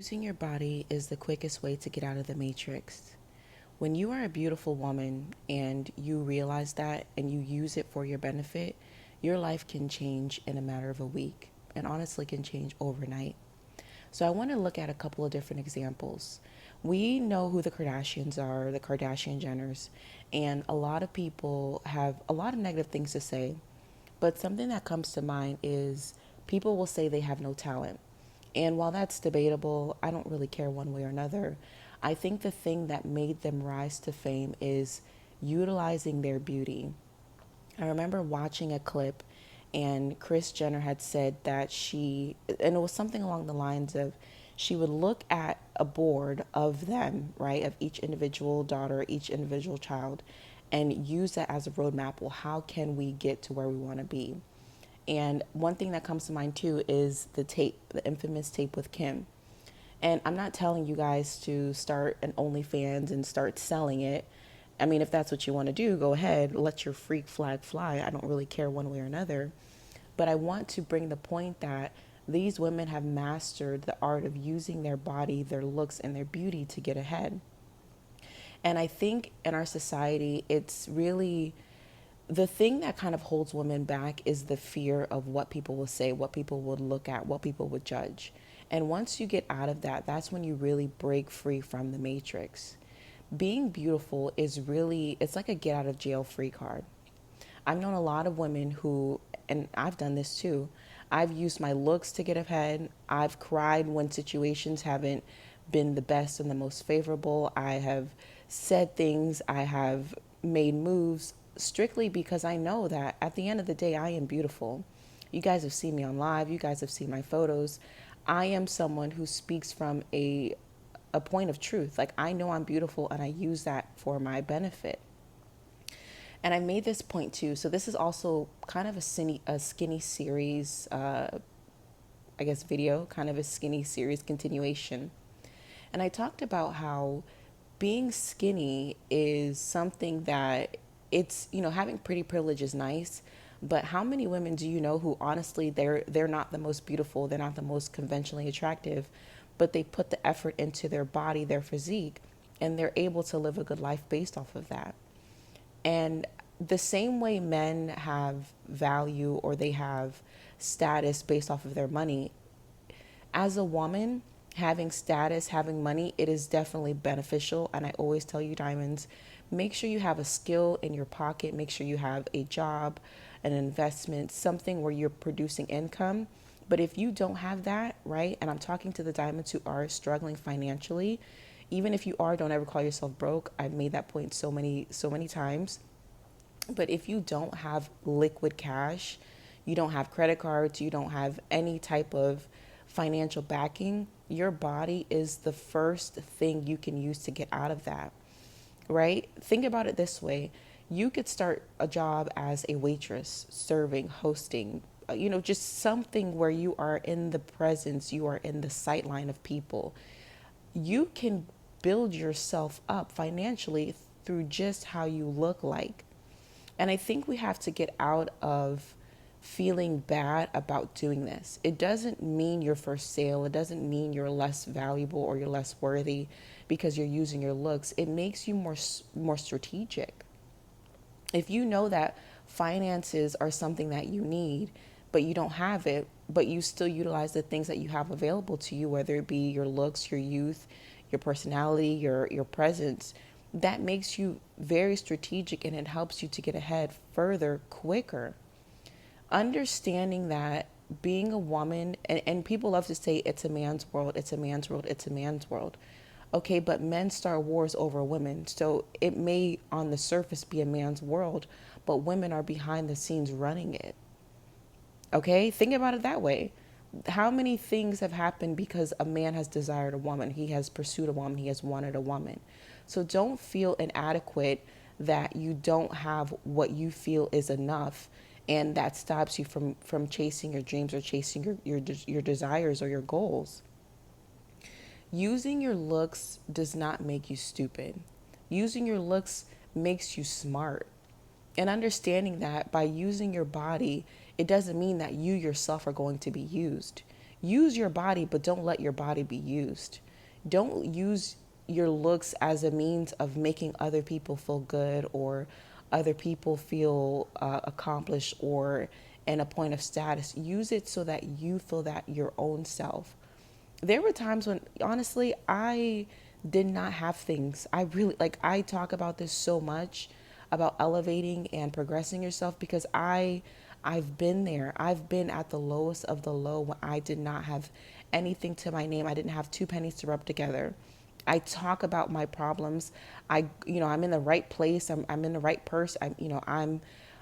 Using your body is the quickest way to get out of the matrix. When you are a beautiful woman and you realize that and you use it for your benefit, your life can change in a matter of a week and honestly can change overnight. So I want to look at a couple of different examples. We know who the Kardashians are, the Kardashian Jenners, and a lot of people have a lot of negative things to say. But something that comes to mind is people will say they have no talent. And while that's debatable, I don't really care one way or another. I think the thing that made them rise to fame is utilizing their beauty. I remember watching a clip, and Kris Jenner had said that and it was something along the lines of she would look at a board of them, right, of each individual daughter, each individual child, and use that as a roadmap. Well, how can we get to where we want to be? And one thing that comes to mind too is the tape, the infamous tape with Kim. And I'm not telling you guys to start an OnlyFans and start selling it. I mean, if that's what you want to do, go ahead, let your freak flag fly. I don't really care one way or another. But I want to bring the point that these women have mastered the art of using their body, their looks, and their beauty to get ahead. And I think in our society, it's really the thing that kind of holds women back is the fear of what people will say, what people would look at, what people would judge. And once you get out of that, that's when you really break free from the matrix. Being beautiful is really, it's like a get out of jail free card. I've known a lot of women who, and I've done this too, I've used my looks to get ahead. I've cried when situations haven't been the best and the most favorable. I have said things, I have made moves strictly because I know that at the end of the day, I am beautiful. You guys have seen me on live, you guys have seen my photos. I am someone who speaks from a point of truth. Like, I know I'm beautiful and I use that for my benefit. And I made this point too. So this is also kind of a skinny series, I guess video, kind of a skinny series continuation. And I talked about how being skinny is something that having pretty privilege is nice, but how many women do you know who honestly they're not the most beautiful, they're not the most conventionally attractive, but they put the effort into their body, their physique, and they're able to live a good life based off of that. And the same way men have value or they have status based off of their money, as a woman, having status, having money, it is definitely beneficial. And I always tell you, diamonds, make sure you have a skill in your pocket, make sure you have a job, an investment, something where you're producing income. But if you don't have that, right, and I'm talking to the diamonds who are struggling financially, even if you are, don't ever call yourself broke. I've made that point so many times. But if you don't have liquid cash, you don't have credit cards, you don't have any type of financial backing, your body is the first thing you can use to get out of that, right? Think about it this way. You could start a job as a waitress, serving, hosting, just something where you are in the presence, you are in the sight line of people. You can build yourself up financially through just how you look like. And I think we have to get out of feeling bad about doing this. It doesn't mean you're for sale. It doesn't mean you're less valuable or you're less worthy because you're using your looks. It makes you more strategic. If you know that finances are something that you need, but you don't have it, but you still utilize the things that you have available to you, whether it be your looks, your youth, your personality, your presence, that makes you very strategic and it helps you to get ahead further quicker. Understanding that being a woman, and people love to say it's a man's world, it's a man's world, it's a man's world. Okay, but men start wars over women. So it may on the surface be a man's world, but women are behind the scenes running it. Okay, think about it that way. How many things have happened because a man has desired a woman? He has pursued a woman, he has wanted a woman. So don't feel inadequate that you don't have what you feel is enough and that stops you from chasing your dreams or chasing your desires or your goals. Using your looks does not make you stupid. Using your looks makes you smart. And understanding that by using your body, it doesn't mean that you yourself are going to be used. Use your body, but don't let your body be used. Don't use your looks as a means of making other people feel good or other people feel accomplished or in a point of status. Use it so that you feel that your own self. There were times when honestly I did not have things. I really like I talk about this so much about elevating and progressing yourself because I've been there. I've been at the lowest of the low when I did not have anything to my name. I didn't have two pennies to rub together. I talk about my problems. I'm in the right place. I'm in the right person.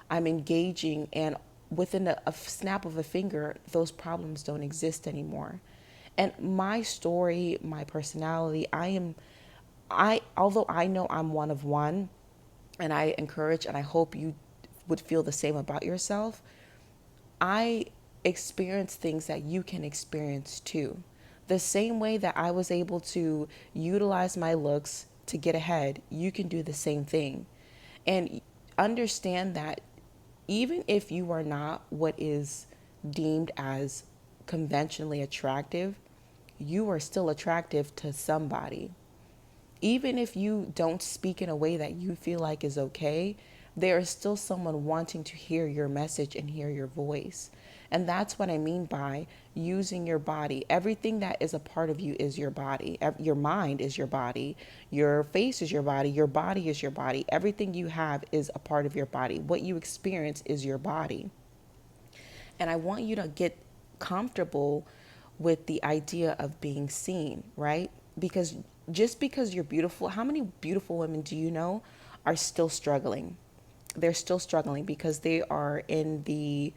I'm engaging, and within a snap of a finger, those problems don't exist anymore. And my story, my personality, although I know I'm one of one, and I encourage and I hope you would feel the same about yourself. I experience things that you can experience too. The same way that I was able to utilize my looks to get ahead, you can do the same thing. And understand that even if you are not what is deemed as conventionally attractive, you are still attractive to somebody. Even if you don't speak in a way that you feel like is okay, there is still someone wanting to hear your message and hear your voice. And that's what I mean by using your body. Everything that is a part of you is your body. Your mind is your body. Your face is your body. Your body is your body. Everything you have is a part of your body. What you experience is your body. And I want you to get comfortable with the idea of being seen, right? Because just because you're beautiful, how many beautiful women do you know are still struggling? They're still struggling because they are in the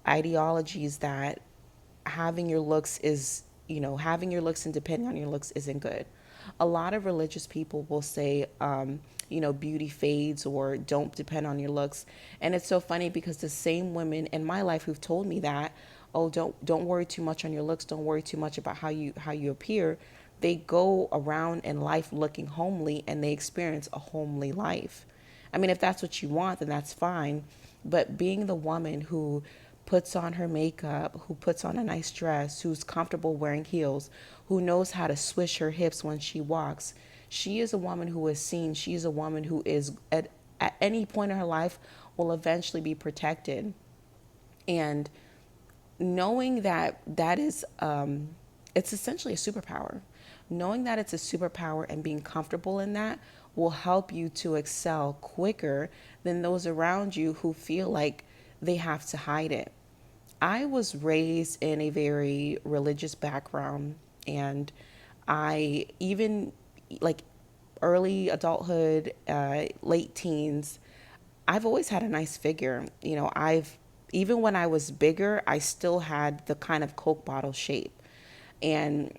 ideologies that having your looks is, having your looks and depending on your looks isn't good. A lot of religious people will say, beauty fades or don't depend on your looks. And it's so funny because the same women in my life who've told me that, oh, don't worry too much on your looks, don't worry too much about how you appear, they go around in life looking homely and they experience a homely life. I mean, if that's what you want, then that's fine. But being the woman who puts on her makeup, who puts on a nice dress, who's comfortable wearing heels, who knows how to swish her hips when she walks, she is a woman who is seen. She is a woman who is at any point in her life will eventually be protected. And knowing that it's essentially a superpower. Knowing that it's a superpower and being comfortable in that will help you to excel quicker than those around you who feel like they have to hide it. I was raised in a very religious background, and I even like early adulthood, late teens, I've always had a nice figure. I've even when I was bigger, I still had the kind of Coke bottle shape. And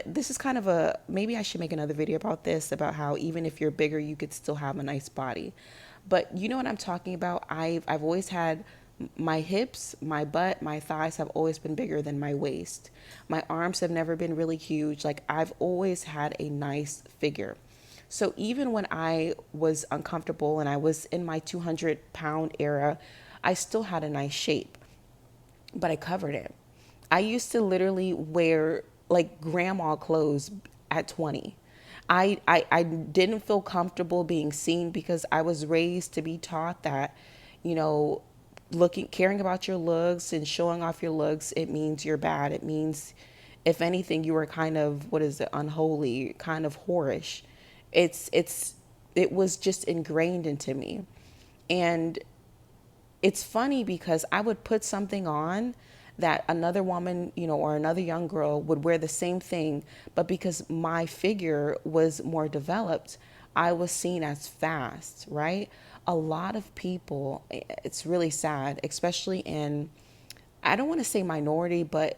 this is kind of a maybe I should make another video about this about how even if you're bigger, you could still have a nice body. But you know what I'm talking about? I've always had my hips, my butt, my thighs have always been bigger than my waist. My arms have never been really huge. Like I've always had a nice figure. So even when I was uncomfortable and I was in my 200-pound era, I still had a nice shape, but I covered it. I used to literally wear like grandma clothes at 20. I didn't feel comfortable being seen because I was raised to be taught that, you know, caring about your looks and showing off your looks, it means you're bad. It means, if anything, you were kind of, what is it, unholy, kind of whorish. It was just ingrained into me. And it's funny because I would put something on that another woman, or another young girl would wear the same thing, but because my figure was more developed, I was seen as fast, right? A lot of people, it's really sad, especially in, I don't want to say minority, but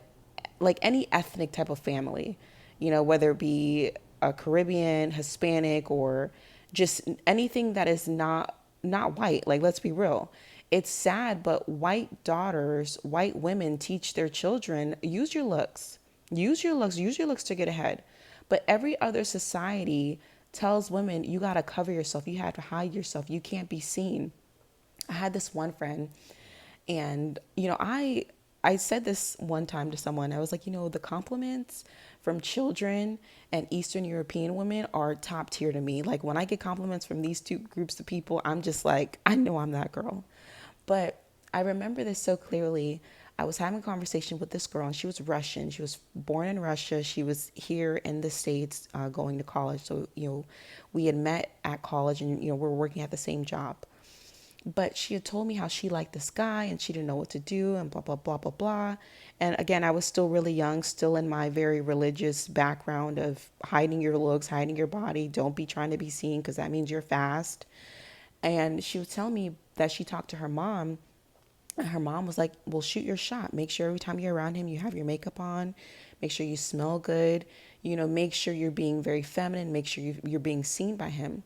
like any ethnic type of family, whether it be a Caribbean, Hispanic, or just anything that is not white. Like, let's be real. It's sad, but white daughters, white women teach their children, use your looks. Use your looks to get ahead. But every other society tells women, you got to cover yourself. You have to hide yourself. You can't be seen. I had this one friend, and I said this one time to someone. I was like, the compliments from children and Eastern European women are top tier to me. Like when I get compliments from these two groups of people, I'm just like, I know I'm that girl. But I remember this so clearly. I was having a conversation with this girl, and she was Russian. She was born in Russia. She was here in the States going to college. So, we had met at college, and, we were working at the same job. But she had told me how she liked this guy and she didn't know what to do and blah, blah, blah, blah, blah. And again, I was still really young, still in my very religious background of hiding your looks, hiding your body. Don't be trying to be seen because that means you're fast. And she was telling me that she talked to her mom, and her mom was like, well, shoot your shot. Make sure every time you're around him, you have your makeup on. Make sure you smell good. Make sure you're being very feminine. Make sure you're being seen by him.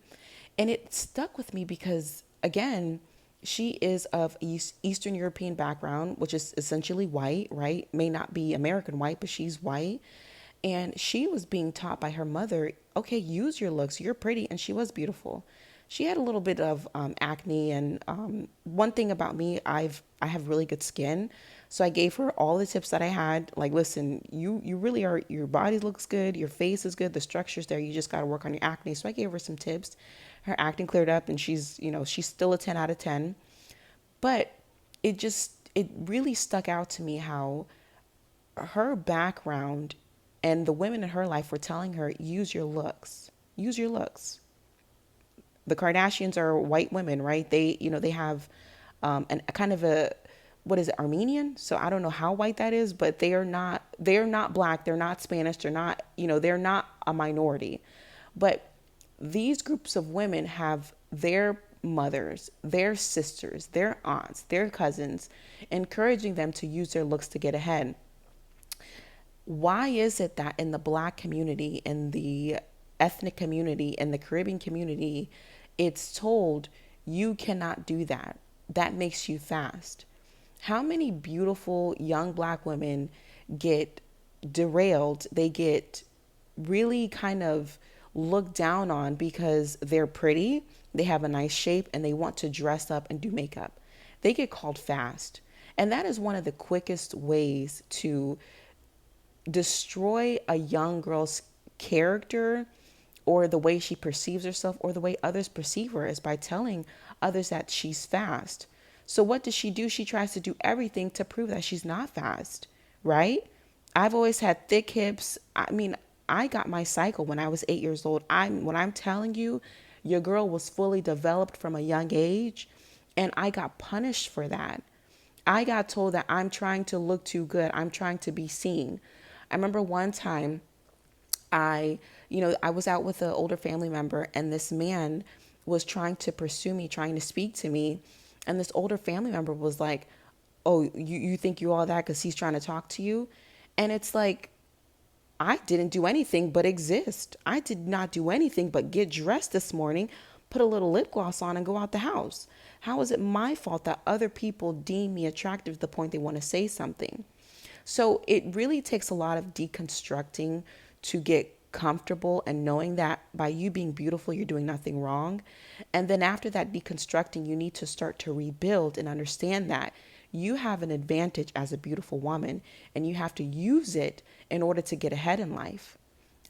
And it stuck with me because, again, she is of Eastern European background, which is essentially white, right? May not be American white, but she's white. And she was being taught by her mother, okay, use your looks. You're pretty. And she was beautiful. She had a little bit of acne. And one thing about me, I have really good skin. So I gave her all the tips that I had. Like, listen, you really are, your body looks good. Your face is good. The structure's there. You just got to work on your acne. So I gave her some tips. Her acne cleared up and she's still a 10 out of 10. But it really stuck out to me how her background and the women in her life were telling her, use your looks. Use your looks. The Kardashians are white women, right? They have a kind of a, what is it, Armenian? So I don't know how white that is, but they're not black, they're not Spanish, they're not a minority. But these groups of women have their mothers, their sisters, their aunts, their cousins, encouraging them to use their looks to get ahead. Why is it that in the Black community, in the ethnic community, in the Caribbean community, it's told you cannot do that? That makes you fast. How many beautiful young Black women get derailed? They get really kind of looked down on because they're pretty, they have a nice shape, and they want to dress up and do makeup. They get called fast. And that is one of the quickest ways to destroy a young girl's character or the way she perceives herself or the way others perceive her, is by telling others that she's fast. So what does she do? She tries to do everything to prove that she's not fast, right? I've always had thick hips. I mean, I got my cycle when I was 8 years old. When I'm telling you, your girl was fully developed from a young age, and I got punished for that. I got told that I'm trying to look too good. I'm trying to be seen. I remember one time I was out with an older family member, and this man was trying to pursue me, trying to speak to me. And this older family member was like, oh, you think you're all that because he's trying to talk to you? And it's like, I didn't do anything but exist. I did not do anything but get dressed this morning, put a little lip gloss on, and go out the house. How is it my fault that other people deem me attractive to the point they want to say something? So it really takes a lot of deconstructing to get comfortable and knowing that by you being beautiful, you're doing nothing wrong. And then after that deconstructing, you need to start to rebuild and understand that you have an advantage as a beautiful woman, and you have to use it in order to get ahead in life.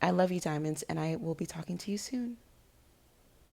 I love you, diamonds, and I will be talking to you soon.